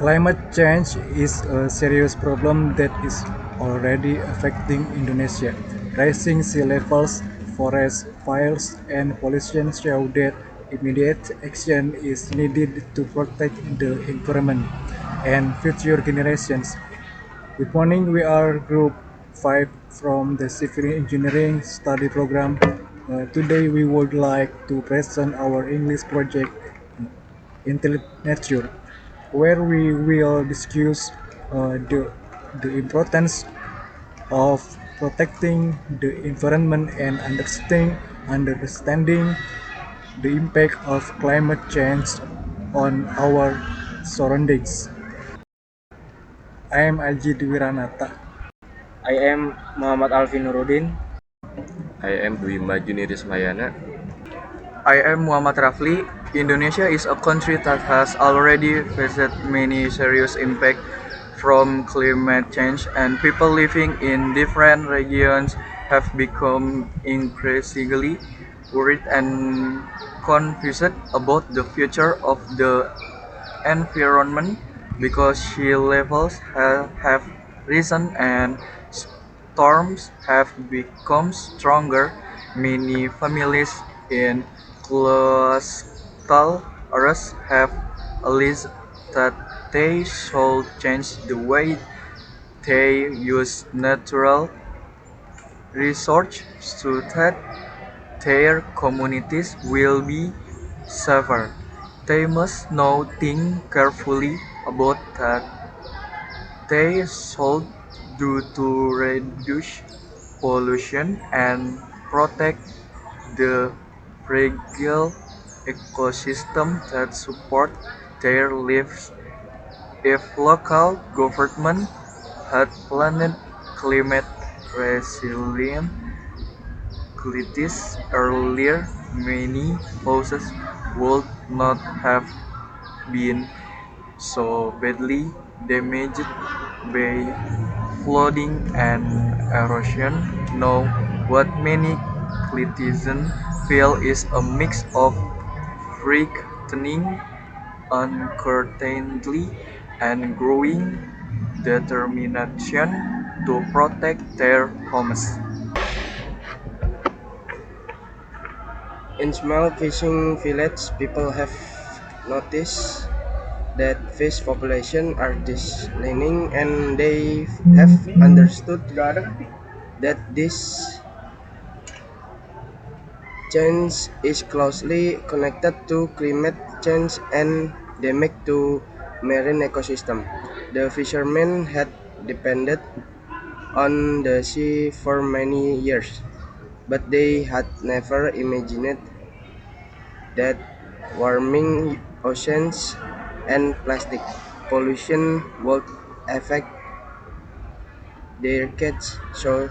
Climate change is a serious problem that is already affecting Indonesia. Rising sea levels, forest fires, and pollution show that immediate action is needed to protect the environment and future generations. Good morning, we are Group 5 from the Civil Engineering Study Program. Today we would like to present our English project Intelligent Nature, where we will discuss the importance of protecting the environment and understanding the impact of climate change on our surroundings. I am Aji Dwiranata. I am Muhammad Alvin Nurudin. I am Dwi Majuni Rismayana. I am Muhammad Rafli. Indonesia is a country that has already faced many serious impacts from climate change, and people living in different regions have become increasingly worried and confused about the future of the environment because sea levels have risen and storms have become stronger. Many families in coastal areas have alleged that they should change the way they use natural resources so that their communities will be safer. They must now think carefully about that they should do to reduce pollution and protect the fragile ecosystem that support their lives. If local government had planned climate resilient cities earlier, many houses would not have been so badly damaged by flooding and erosion. Now, what many citizens feel is a mix of frightening uncertainty and growing determination to protect their homes. In small fishing villages, people have noticed that fish populations are declining, and they have understood that this change is closely connected to climate change and damage to marine ecosystem. The fishermen had depended on the sea for many years, but they had never imagined that warming oceans and plastic pollution would affect their catch so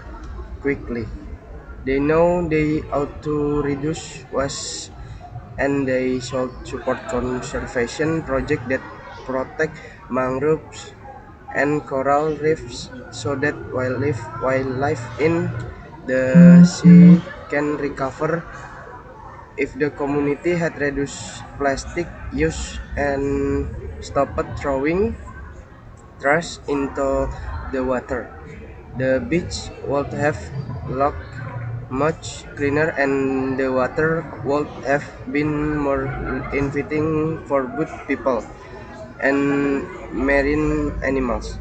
quickly. They know they ought to reduce waste and they should support conservation projects that protect mangroves and coral reefs so that wildlife in the sea can recover. If the community had reduced plastic use and stopped throwing trash into the water, the beach would have looked much cleaner and the water would have been more inviting for both people and marine animals.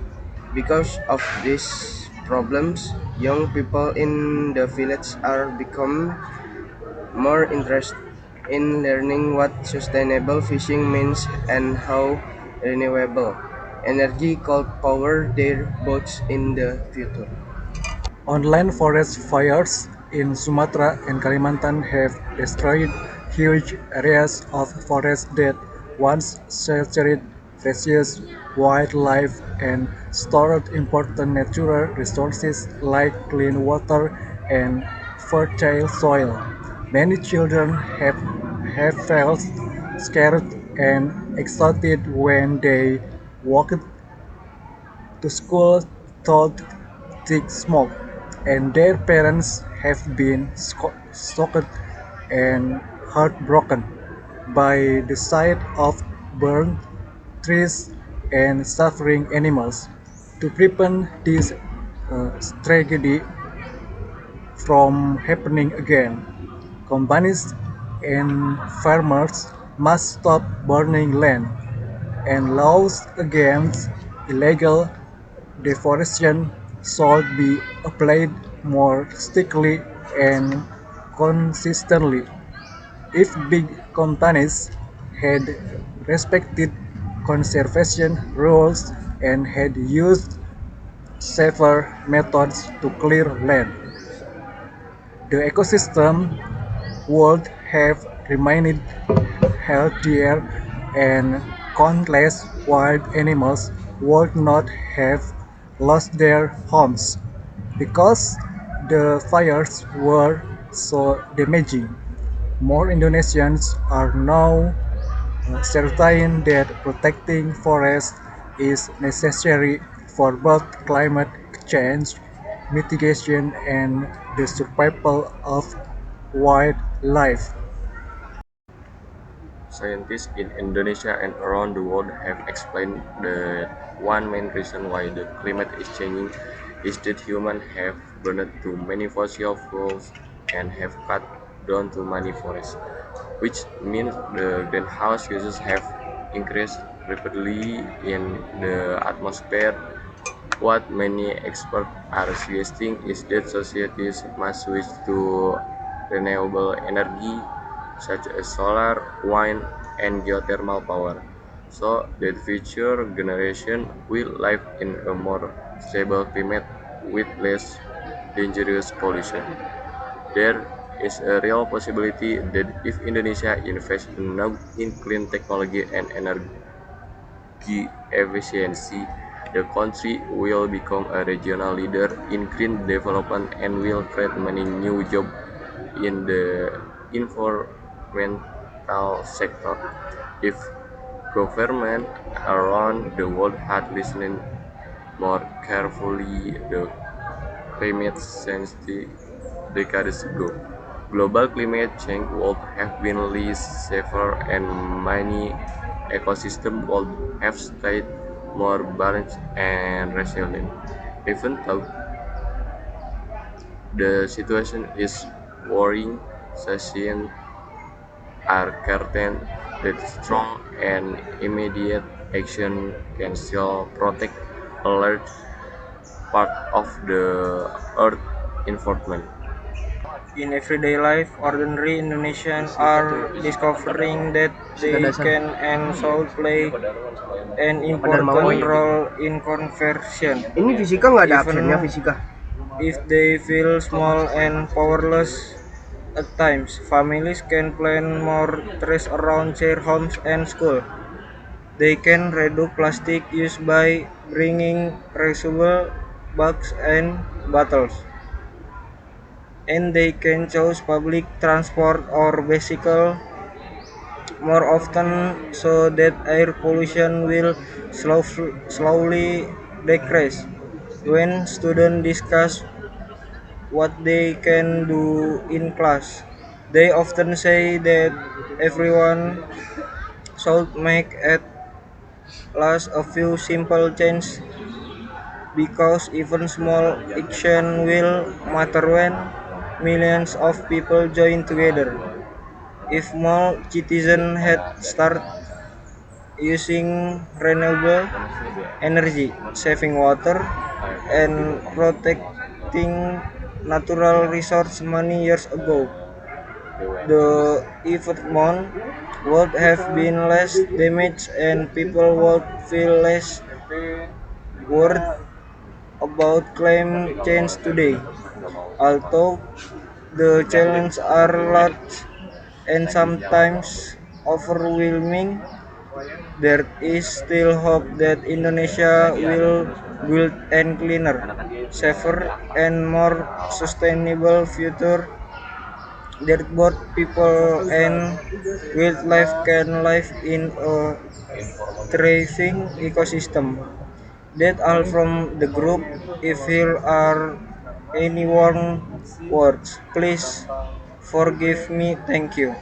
Because of these problems, young people in the village are becoming more interested in learning what sustainable fishing means and how renewable energy could power their boats in the future. Online forest fires in Sumatra and Kalimantan have destroyed huge areas of forest that once sheltered precious wildlife and stored important natural resources like clean water and fertile soil. Many children have felt scared and exhausted when they walked to school through thick smoke, and their parents have been shocked and heartbroken by the sight of burned trees and suffering animals. To prevent this tragedy from happening again, companies and farmers must stop burning land, and laws against illegal deforestation should be applied more strictly and consistently. If big companies had respected conservation rules and had used safer methods to clear land, the ecosystem would have remained healthier and countless wild animals would not have lost their homes because the fires were so damaging. More Indonesians are now certain that protecting forests is necessary for both climate change mitigation and the survival of wildlife. Scientists in Indonesia and around the world have explained that one main reason why the climate is changing is that humans have burned too many fossil fuels and have cut down too many forests, which means the greenhouse gases have increased rapidly in the atmosphere. What many experts are suggesting is that societies must switch to renewable energy such as solar, wind, and geothermal power, so that future generations will live in a more stable climate with less dangerous pollution. There is a real possibility that if Indonesia invests enough in clean technology and energy efficiency, the country will become a regional leader in green development and will create many new jobs in the environmental sector. If government around the world had listened more carefully the climate change decades ago, global climate change would have been less severe and many ecosystems would have stayed more balanced and resilient. Even though the situation is worrying, scientists are certain that strong and immediate action can still protect a large part of the Earth's environment. In everyday life, ordinary Indonesians are discovering that they can and should play an Padahal mau important ya. role in conversion. Ini fisika nggak ada absennya Even fisika. if they feel small and powerless at times, families can plan more trees around their homes and school. They can reduce plastic use by bringing reusable bags and bottles. And they can choose public transport or bicycle more often so that air pollution will slowly decrease. When students discuss what they can do in class, they often say that everyone should make at least a few simple changes because even small action will matter when millions of people join together. If more citizens had started using renewable energy, saving water, and protecting natural resources many years ago, the environment would have been less damaged and people would feel less worried about climate change today. Although the challenges are large and sometimes overwhelming, there is still hope that Indonesia will build a cleaner, safer, and more sustainable future that both people and wildlife can live in a thriving ecosystem. That all from the group. If here are any warm words, please forgive me. Thank you.